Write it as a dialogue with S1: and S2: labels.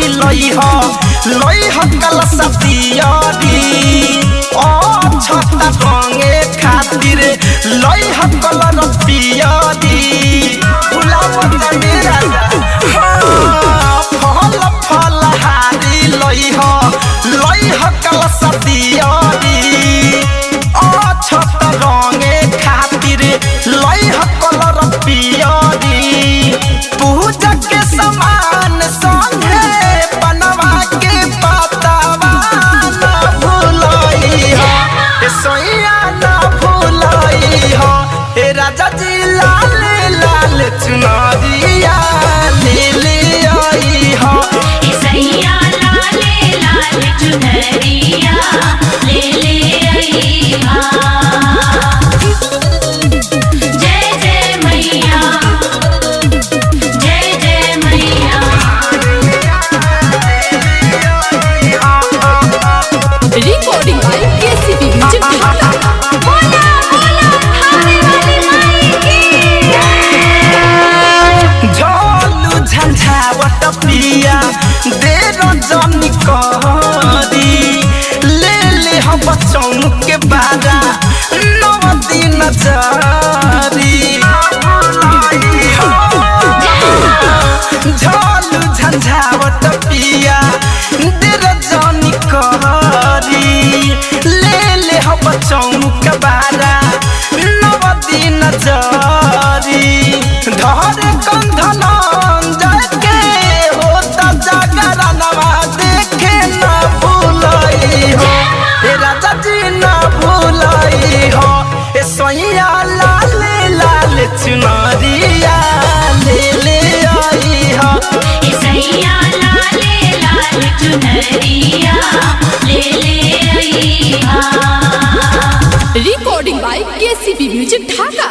S1: लई हो कलश दियारी ओ छता रंगे खातिर लई हो कलर पियारी गुलाब के राजा फल फल हारी लई हो कलश दियारी ओ छता रंगे खातिर लई हो कलर पियारी पूजा के समान संगे बनवा के पतावा न भूलई हो सोइया न भूलई हो ए राजा जी लाल लाल चुनरिया ले ले आई हो
S2: सैया लाल लाल चुनरिया ले ले आई जय जय मैया जय जय मैया।
S3: रिकॉर्डिंग बाय केसीबी म्यूजिक ढाका।
S2: बोला बोला थाने वाली माई की
S1: झोलू झंझावट पिया दे रजनी करी ले ले हम बच्चों के बारा नौ दिन जारी झोलू झंझावट पिया दे रजनी करी ले ले हम बच्चों के बारा नौ दिन जारी धर कंधन जाके होता जागरणवा देखे न भूलई हो ए राजा जी न भूलई हो ए सोइया लाल लाल चुनरिया ले ले आई हो
S2: सैया लाल लाल चुनरिया ले ले आई
S3: recording by KCB music Dhaka.